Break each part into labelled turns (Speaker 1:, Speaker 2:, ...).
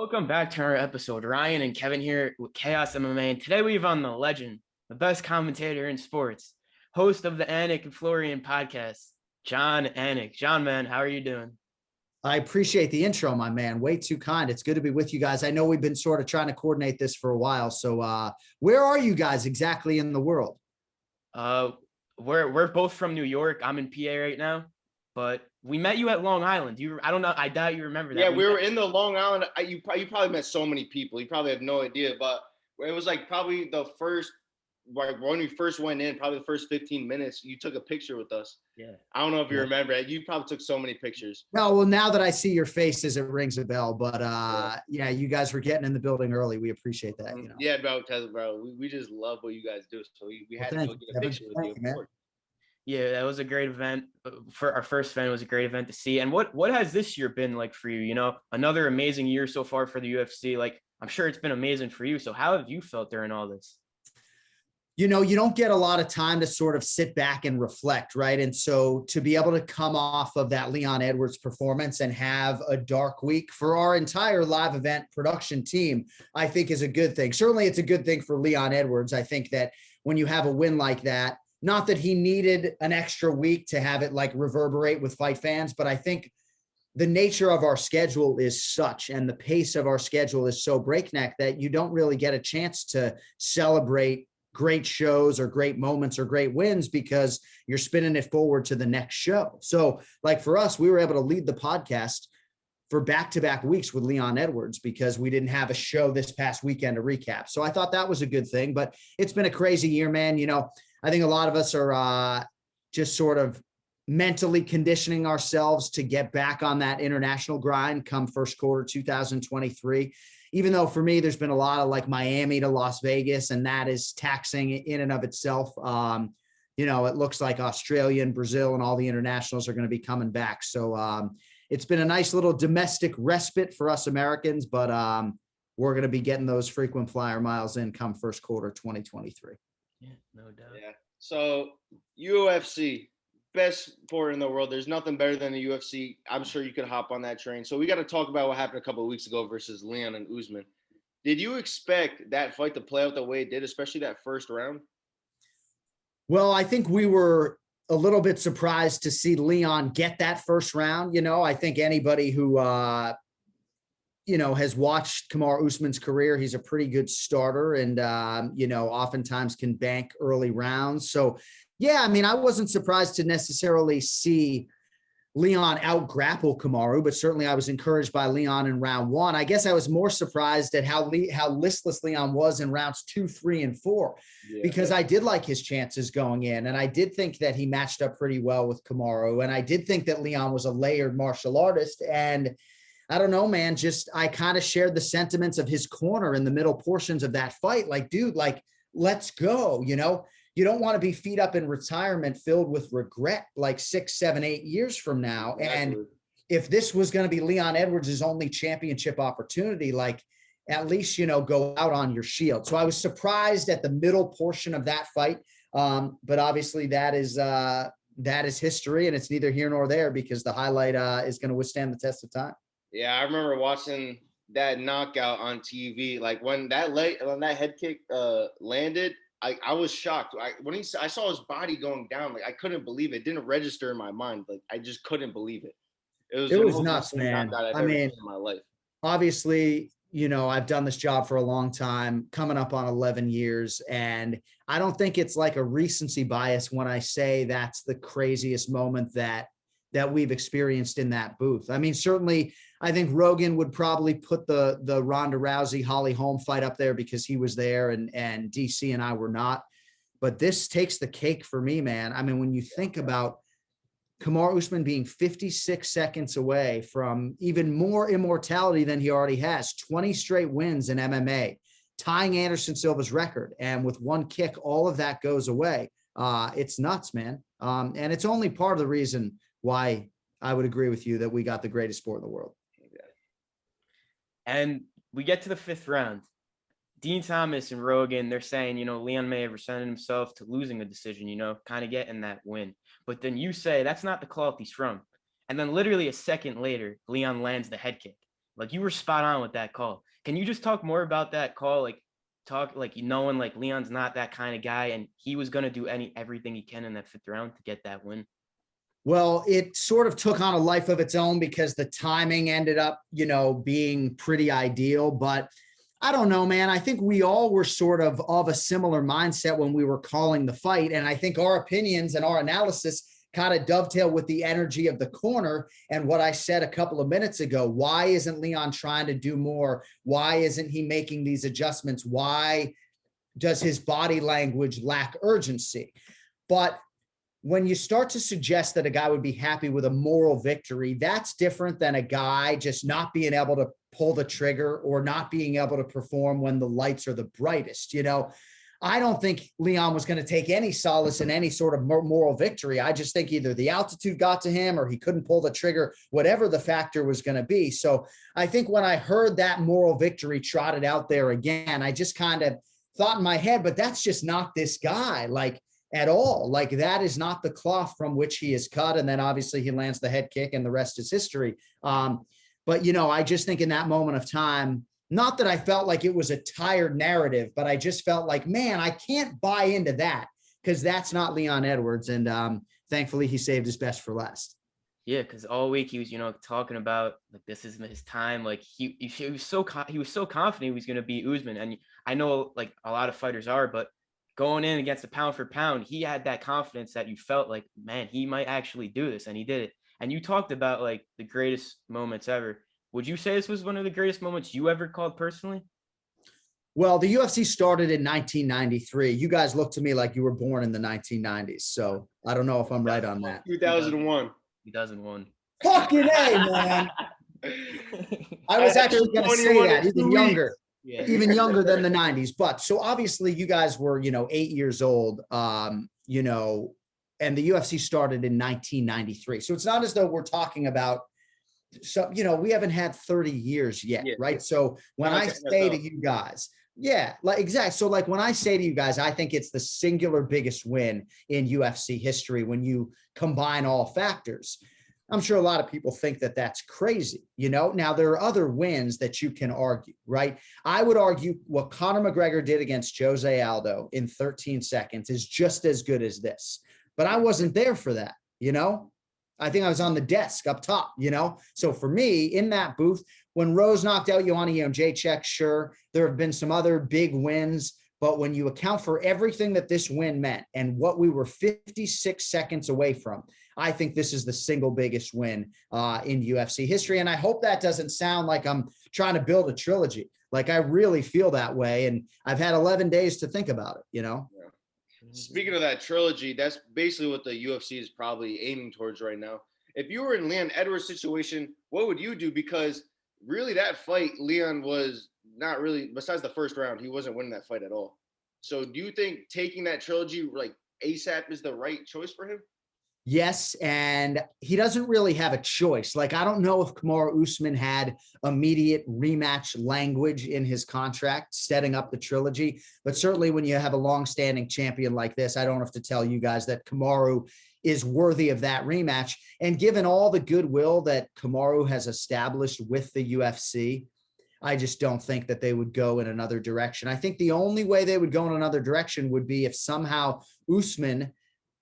Speaker 1: Welcome back to our episode. Ryan and Kevin here with Chaos MMA. And today we have on the legend, the best commentator in sports, host of the Anik and Florian podcast, Jon Anik. Jon, man, how are you doing?
Speaker 2: I appreciate the intro, my man. Way too kind. It's good to be with you guys. I know we've been sort of trying to coordinate this for a while. So where are you guys exactly in the world?
Speaker 1: Uh, we're both from New York. I'm in PA right now, but we met you at Long Island. I don't know. I doubt you remember that.
Speaker 3: Yeah, we were in the Long Island. You probably met so many people. You probably have no idea, but it was like probably the first, like when we first went in, probably the first 15 minutes, you took a picture with us.
Speaker 1: Yeah.
Speaker 3: I don't know if you remember it. You probably took so many pictures.
Speaker 2: No, well, now that I see your faces, it rings a bell. But yeah, you guys were getting in the building early. We appreciate that. You know?
Speaker 3: Yeah, bro, we just love what you guys do. So we had to go get a picture with you.
Speaker 2: Man.
Speaker 1: Yeah, that was a great event. For our first event, it was a great event to see. And what has this year been like for you? You know, another amazing year so far for the UFC. Like, I'm sure it's been amazing for you. So how have you felt during all this?
Speaker 2: You know, you don't get a lot of time to sort of sit back and reflect, right? And so to be able to come off of that Leon Edwards performance and have a dark week for our entire live event production team, I think is a good thing. Certainly it's a good thing for Leon Edwards. I think that when you have a win like that, not that he needed an extra week to have it like reverberate with fight fans, but I think the nature of our schedule is such and the pace of our schedule is so breakneck that you don't really get a chance to celebrate great shows or great moments or great wins because you're spinning it forward to the next show. So like for us, we were able to lead the podcast for back-to-back weeks with Leon Edwards because we didn't have a show this past weekend to recap. So I thought that was a good thing, but it's been a crazy year, man. You know, I think a lot of us are just sort of mentally conditioning ourselves to get back on that international grind come first quarter 2023. Even though for me, there's been a lot of like Miami to Las Vegas, and that is taxing in and of itself. You know, it looks like Australia and Brazil and all the internationals are going to be coming back. So it's been a nice little domestic respite for us Americans, but we're going to be getting those frequent flyer miles in come first quarter 2023.
Speaker 1: Yeah, no doubt.
Speaker 3: Yeah. So UFC, best sport in the world. There's nothing better than the UFC. I'm sure you could hop on that train. So we got to talk about what happened a couple of weeks ago versus Leon and Usman. Did you expect that fight to play out the way it did, especially that first round?
Speaker 2: Well, I think we were a little bit surprised to see Leon get that first round. You know, I think anybody who, you know, has watched Kamaru Usman's career, he's a pretty good starter and, you know, oftentimes can bank early rounds. So, yeah, I mean, I wasn't surprised to necessarily see Leon out-grapple Kamaru, but certainly I was encouraged by Leon in round one. I guess I was more surprised at how listless Leon was in rounds 2, 3, and 4, because I did like his chances going in, and I did think that he matched up pretty well with Kamaru, and I did think that Leon was a layered martial artist, and I don't know, man, just I kind of shared the sentiments of his corner in the middle portions of that fight. Like, dude, like, let's go, you know? You don't want to be feet up in retirement filled with regret like 6, 7, 8 years from now. And if this was going to be Leon Edwards' only championship opportunity, like at least, you know, go out on your shield. So I was surprised at the middle portion of that fight. But obviously that is history and it's neither here nor there because the highlight is going to withstand the test of time.
Speaker 3: Yeah, I remember watching that knockout on TV. Like when that head kick landed, I was shocked. I saw his body going down, like I couldn't believe it. It didn't register in my mind. Like I just couldn't believe it.
Speaker 2: It was nuts, man. I mean,
Speaker 3: in my life.
Speaker 2: Obviously, you know, I've done this job for a long time, coming up on 11 years, and I don't think it's like a recency bias when I say that's the craziest moment that we've experienced in that booth. I mean, certainly I think Rogan would probably put the Ronda Rousey, Holly Holm fight up there because he was there and DC and I were not. But this takes the cake for me, man. I mean, when you think about Kamaru Usman being 56 seconds away from even more immortality than he already has, 20 straight wins in MMA, tying Anderson Silva's record. And with one kick, all of that goes away. It's nuts, man. And it's only part of the reason why I would agree with you that we got the greatest sport in the world.
Speaker 1: And we get to the 5th round. Dean Thomas and Rogan, they're saying, you know, Leon may have resigned himself to losing a decision, you know, kind of getting that win. But then you say that's not the cloth he's from. And then literally a second later, Leon lands the head kick. Like you were spot on with that call. Can you just talk more about that call? Like talk like knowing like Leon's not that kind of guy, and he was gonna do everything he can in that 5th round to get that win.
Speaker 2: Well, it sort of took on a life of its own because the timing ended up, being pretty ideal. But I don't know, man. I think we all were sort of a similar mindset when we were calling the fight. And I think our opinions and our analysis kind of dovetail with the energy of the corner and what I said a couple of minutes ago. Why isn't Leon trying to do more? Why isn't he making these adjustments? Why does his body language lack urgency? But when you start to suggest that a guy would be happy with a moral victory, that's different than a guy just not being able to pull the trigger or not being able to perform when the lights are the brightest. I don't think Leon was going to take any solace in any sort of moral victory. I just think either the altitude got to him or he couldn't pull the trigger, whatever the factor was going to be. So I think when I heard that moral victory trotted out there again, I just kind of thought in my head, but that's just not this guy. Like, at all. Like that is not the cloth from which he is cut. And then obviously he lands the head kick and the rest is history. But I just think in that moment of time, not that I felt like it was a tired narrative, but I just felt like, man, I can't buy into that because that's not Leon Edwards. And thankfully he saved his best for last.
Speaker 1: Yeah, because all week he was, talking about like this is his time. Like he was so confident he was going to beat Usman, and I know like a lot of fighters are, but going in against the pound for pound, he had that confidence that you felt like, man, he might actually do this, and he did it. And you talked about like the greatest moments ever. Would you say this was one of the greatest moments you ever called personally?
Speaker 2: Well, the UFC started in 1993. You guys look to me like you were born in the 1990s. So I don't know if I'm right on that.
Speaker 3: 2001.
Speaker 1: 2001.
Speaker 2: Fucking A, man. I was actually going to say that, even younger. Yeah. Even younger than the 90s. But so obviously you guys were, 8 years old, and the UFC started in 1993. So it's not as though we're talking about, we haven't had 30 years yet, right? So when I say to you guys, like exactly. So like when I say to you guys, I think it's the singular biggest win in UFC history when you combine all factors. I'm sure a lot of people think that that's crazy, Now, there are other wins that you can argue, right? I would argue what Conor McGregor did against Jose Aldo in 13 seconds is just as good as this. But I wasn't there for that, I think I was on the desk up top, So for me, in that booth, when Rose knocked out Joanna Jędrzejczyk, sure, there have been some other big wins. But when you account for everything that this win meant and what we were 56 seconds away from, I think this is the single biggest win in UFC history. And I hope that doesn't sound like I'm trying to build a trilogy. Like I really feel that way. And I've had 11 days to think about it, Yeah.
Speaker 3: Speaking of that trilogy, that's basically what the UFC is probably aiming towards right now. If you were in Leon Edwards' situation, what would you do? Because really that fight, Leon was not really, besides the first round, he wasn't winning that fight at all. So do you think taking that trilogy like ASAP is the right choice for him?
Speaker 2: Yes, and he doesn't really have a choice. Like, I don't know if Kamaru Usman had immediate rematch language in his contract setting up the trilogy, but certainly when you have a long-standing champion like this, I don't have to tell you guys that Kamaru is worthy of that rematch. And given all the goodwill that Kamaru has established with the UFC, I just don't think that they would go in another direction. I think the only way they would go in another direction would be if somehow Usman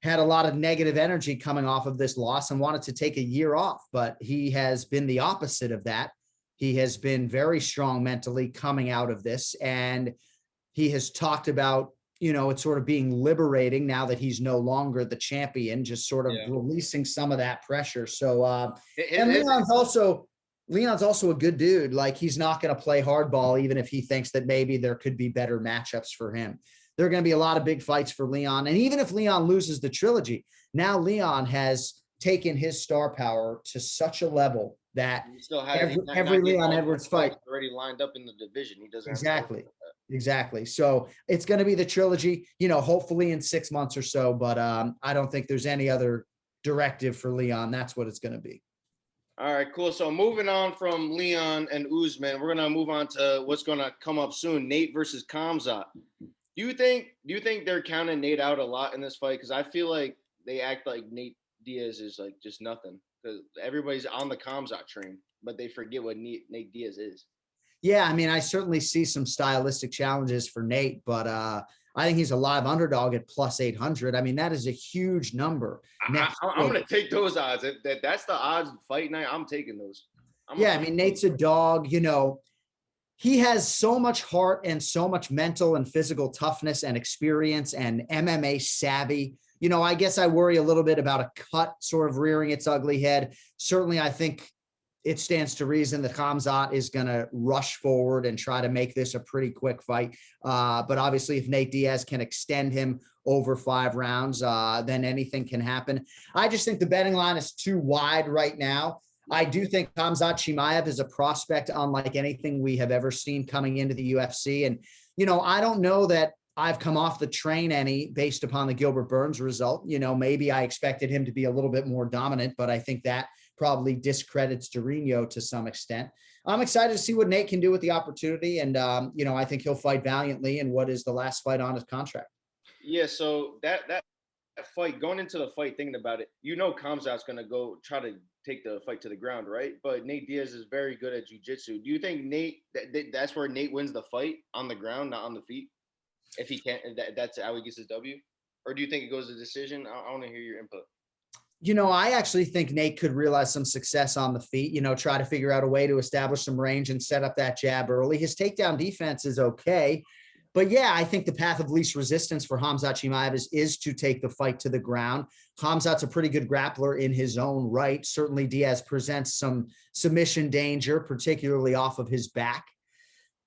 Speaker 2: had a lot of negative energy coming off of this loss and wanted to take a year off, but he has been the opposite of that. He has been very strong mentally coming out of this, and he has talked about, it's sort of being liberating now that he's no longer the champion, just sort of releasing some of that pressure. So, and Leon's also a good dude. Like, he's not going to play hardball, even if he thinks that maybe there could be better matchups for him. There are going to be a lot of big fights for Leon. And even if Leon loses the trilogy, now Leon has taken his star power to such a level that every Leon Edwards fight
Speaker 3: already lined up in the division. He doesn't
Speaker 2: exactly. So it's going to be the trilogy, hopefully in 6 months or so. But I don't think there's any other directive for Leon. That's what it's going to be.
Speaker 3: All right, cool. So moving on from Leon and Usman, we're going to move on to what's going to come up soon, Nate versus Khamzat. Do you think they're counting Nate out a lot in this fight? Because I feel like they act like Nate Diaz is like just nothing because everybody's on the Khamzat train. but they forget what Nate Diaz is.
Speaker 2: Yeah, I mean, I certainly see some stylistic challenges for Nate, but I think he's a live underdog at plus 800. I mean, that is a huge number.
Speaker 3: I'm going to take those odds. If that's the odds fight night, I'm taking those.
Speaker 2: I mean, Nate's a dog. You know, he has so much heart and so much mental and physical toughness and experience and MMA savvy. You know, I guess I worry a little bit about a cut sort of rearing its ugly head. Certainly, I think it stands to reason that Khamzat is going to rush forward and try to make this a pretty quick fight. But obviously, if Nate Diaz can extend him over 5 rounds, then anything can happen. I just think the betting line is too wide right now. I do think Khamzat Chimaev is a prospect unlike anything we have ever seen coming into the UFC. And, you know, I don't know that I've come off the train any based upon the Gilbert Burns result. You know, maybe I expected him to be a little bit more dominant, but I think that probably discredits Durinho to some extent. I'm excited to see what Nate can do with the opportunity. And, you know, I think he'll fight valiantly in what is the last fight on his contract.
Speaker 3: Yeah, so that fight, going into the fight, thinking about it, you know Khamzat's going to go try to take the fight to the ground, right? But Nate Diaz is very good at jiu-jitsu. Do you think Nate, that's where Nate wins the fight, on the ground, not on the feet? If he can't, that's how he gets his W? Or do you think it goes to decision? I want to hear your input.
Speaker 2: You know, I actually think Nate could realize some success on the feet, you know, try to figure out a way to establish some range and set up that jab early. His takedown defense is okay. But yeah, I think the path of least resistance for Khamzat Chimaev is to take the fight to the ground. Khamzat's a pretty good grappler in his own right. Certainly Diaz presents some submission danger, particularly off of his back.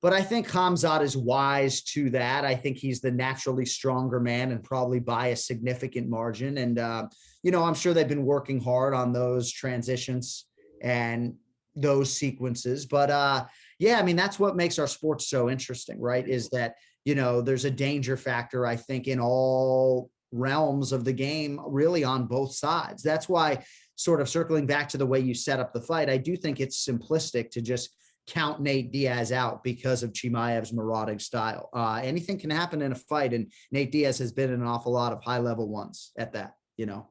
Speaker 2: But I think Khamzat is wise to that. I think he's the naturally stronger man and probably by a significant margin. And, you know, I'm sure they've been working hard on those transitions and those sequences. But, yeah, I mean, that's what makes our sport so interesting, right? Is that, you know, there's a danger factor, I think, in all realms of the game, really on both sides. That's why, sort of circling back to the way you set up the fight, I do think it's simplistic to just count Nate Diaz out because of Chimaev's marauding style. Anything can happen in a fight, and Nate Diaz has been in an awful lot of high-level ones at that, you know.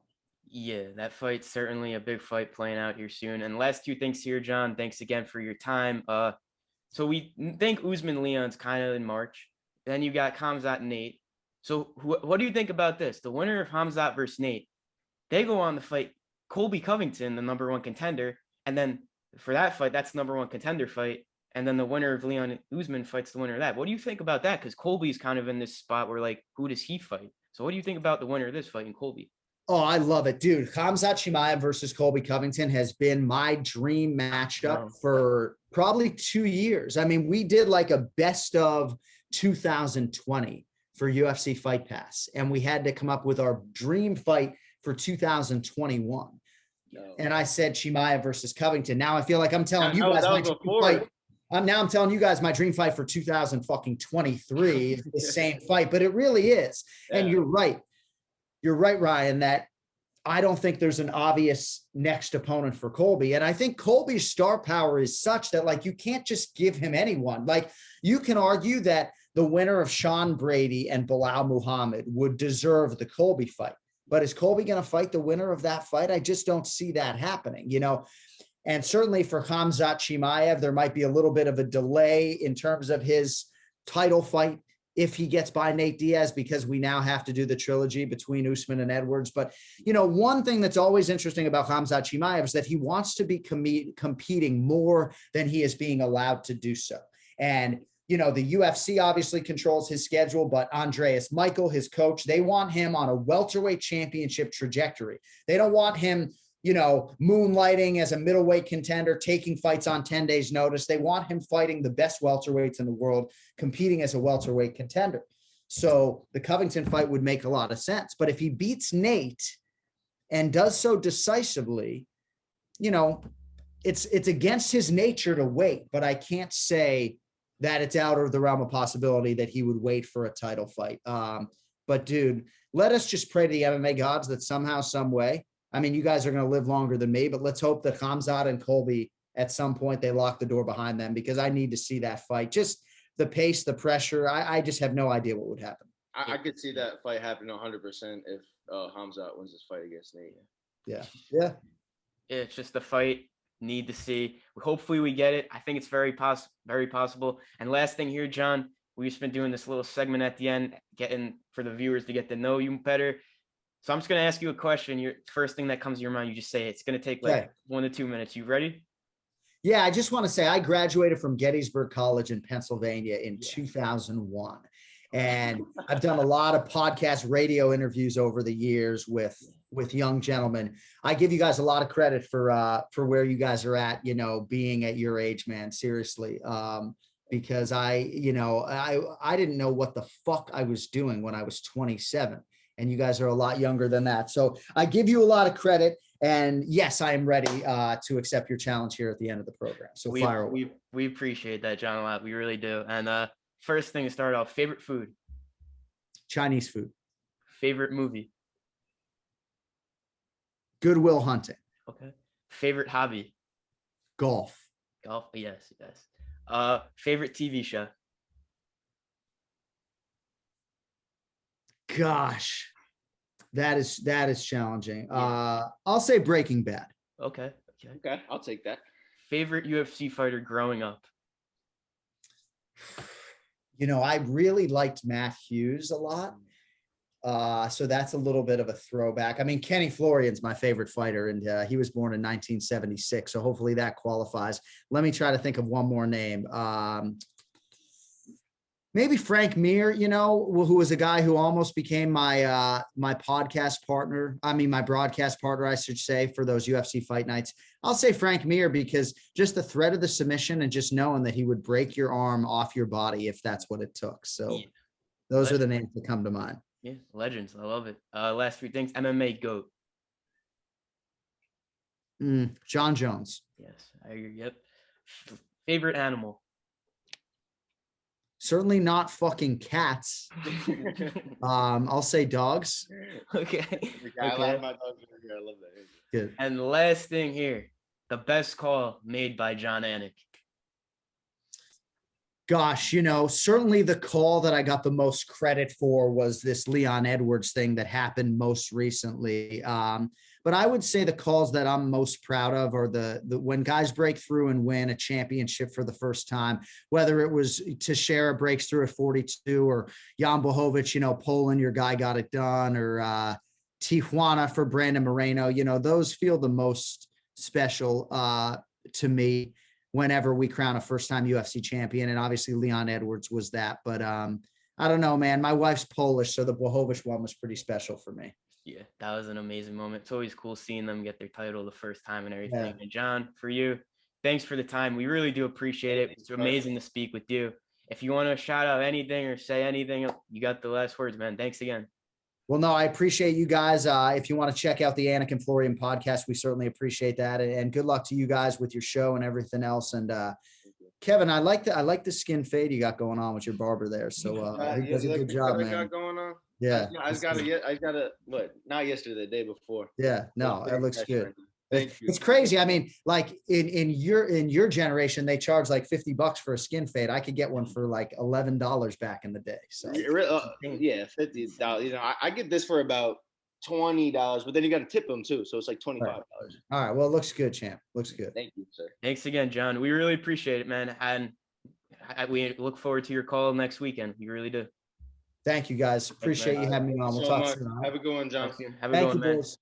Speaker 1: Yeah, that fight's certainly a big fight playing out here soon. And last 2 things here, John. Thanks again for your time. So we think Usman Leon's kind of in March. Then you got Khamzat Nate. So what do you think about this? The winner of Khamzat versus Nate, they go on to fight Colby Covington, the #1 contender, and then for that fight, that's the #1 contender fight. And then the winner of Leon Usman fights the winner of that. What do you think about that? Because Colby's kind of in this spot where, like, who does he fight? So what do you think about the winner of this fight in Colby?
Speaker 2: Oh, I love it, dude. Khamzat Chimaev versus Colby Covington has been my dream matchup for probably 2 years. I mean, we did like a best of 2020 for UFC Fight Pass, and we had to come up with our dream fight for 2021. No. And I said Chimaev versus Covington. Now I feel like I'm telling you guys my dream fight. I'm telling you guys my dream fight for 2023 is the same fight, but it really is. Yeah. And you're right. You're right, Ryan, that I don't think there's an obvious next opponent for Colby. And I think Colby's star power is such that, like, you can't just give him anyone. Like, you can argue that the winner of Sean Brady and Bilal Muhammad would deserve the Colby fight. But is Colby going to fight the winner of that fight? I just don't see that happening, you know. And certainly for Khamzat Chimaev, there might be a little bit of a delay in terms of his title fight if he gets by Nate Diaz, because we now have to do the trilogy between Usman and Edwards. But, you know, one thing that's always interesting about Khamzat Chimaev is that he wants to be competing more than he is being allowed to do so. And, you know, the UFC obviously controls his schedule, but Andreas Michael, his coach, they want him on a welterweight championship trajectory. They don't want him, you know, moonlighting as a middleweight contender, taking fights on 10 days notice. They want him fighting the best welterweights in the world, competing as a welterweight contender. So the Covington fight would make a lot of sense. But if he beats Nate and does so decisively, you know, it's against his nature to wait, but I can't say that it's out of the realm of possibility that he would wait for a title fight. But dude, let us just pray to the MMA gods that somehow, some way, I mean, you guys are going to live longer than me, but let's hope that Khamzat and Colby, at some point, they lock the door behind them, because I need to see that fight. Just the pace, the pressure. I just have no idea what would happen.
Speaker 3: I could see that fight happening 100% if Khamzat wins this fight against Nate.
Speaker 2: Yeah. Yeah.
Speaker 1: It's just the fight. need to see. Hopefully we get it. I think it's very possible. And last thing here, Jon, we've just been doing this little segment at the end, getting for the viewers to get to know you better. So I'm just going to ask you a question. Your first thing that comes to your mind, you just say it. It's going to take like 1 to 2 minutes. You ready?
Speaker 2: Yeah, I just want to say I graduated from Gettysburg College in Pennsylvania in 2001. And I've done a lot of podcast radio interviews over the years with young gentlemen. I give you guys a lot of credit for where you guys are at, you know, being at your age, man, seriously. Because I didn't know what the fuck I was doing when I was 27. And you guys are a lot younger than that. So I give you a lot of credit. And yes, I am ready to accept your challenge here at the end of the program. So fire away.
Speaker 1: We appreciate that, Jon, a lot. We really do. And first thing to start off, favorite food?
Speaker 2: Chinese food.
Speaker 1: Favorite movie?
Speaker 2: Good Will Hunting.
Speaker 1: Okay. Favorite hobby?
Speaker 2: Golf.
Speaker 1: Golf. Yes. Favorite TV show?
Speaker 2: Gosh, that is challenging. I'll say Breaking Bad.
Speaker 1: Okay.
Speaker 3: I'll take that.
Speaker 1: Favorite UFC fighter growing up?
Speaker 2: You know, I really liked Matt Hughes a lot. So that's a little bit of a throwback. I mean, Kenny Florian's my favorite fighter, and he was born in 1976. So hopefully that qualifies. Let me try to think of one more name. Maybe Frank Mir, you know, who was a guy who almost became my my broadcast partner, I should say, for those UFC fight nights. I'll say Frank Mir because just the threat of the submission and just knowing that he would break your arm off your body if that's what it took. So those are the names that come to mind.
Speaker 1: Yeah, legends. I love it. Last three things. MMA GOAT.
Speaker 2: Jon Jones.
Speaker 1: Yes, I agree. Yep. Favorite animal.
Speaker 2: Certainly not fucking cats. I'll say dogs.
Speaker 1: Okay.
Speaker 3: I love my dogs. I love that.
Speaker 2: Good.
Speaker 1: And the last thing here, the best call made by Jon Anik.
Speaker 2: Gosh, you know, certainly the call that I got the most credit for was this Leon Edwards thing that happened most recently. But I would say the calls that I'm most proud of are the when guys break through and win a championship for the first time, whether it was Teixeira breaks through at 42 or Jan Blachowicz, you know, Poland, your guy got it done, or Tijuana for Brandon Moreno. You know, those feel the most special to me whenever we crown a first-time UFC champion. And obviously Leon Edwards was that. But I don't know, man. My wife's Polish, so the Blachowicz one was pretty special for me.
Speaker 1: Yeah, that was an amazing moment. It's always cool seeing them get their title the first time and everything.
Speaker 2: Yeah.
Speaker 1: And Jon, for you, thanks for the time. We really do appreciate it. It's amazing to speak with you. If you want to shout out anything or say anything, you got the last words, man. Thanks again.
Speaker 2: Well, no, I appreciate you guys. If you want to check out the Anik and Florian podcast, we certainly appreciate that. And good luck to you guys with your show and everything else. And Kevin, I like the skin fade you got going on with your barber there. So he does a good job, man.
Speaker 3: Got going on?
Speaker 2: Yeah.
Speaker 3: I got it. What? Not yesterday, the day before.
Speaker 2: Yeah. No, it looks good.
Speaker 3: Thank you.
Speaker 2: It's crazy. I mean, like in your generation, they charge like $50 for a skin fade. I could get one for like $11 back in the day. So
Speaker 3: yeah, $50. You know, I get this for about $20, but then you got to tip them too, so it's like $25.
Speaker 2: All right. Well, it looks good, champ. Looks good.
Speaker 3: Thank you, sir.
Speaker 1: Thanks again, Jon. We really appreciate it, man. And we look forward to your call next weekend. We really do.
Speaker 2: Thank you, guys. Appreciate you having me on. We'll talk soon.
Speaker 3: Have a good one, Jon.
Speaker 1: Have a good one, man.
Speaker 2: Boys.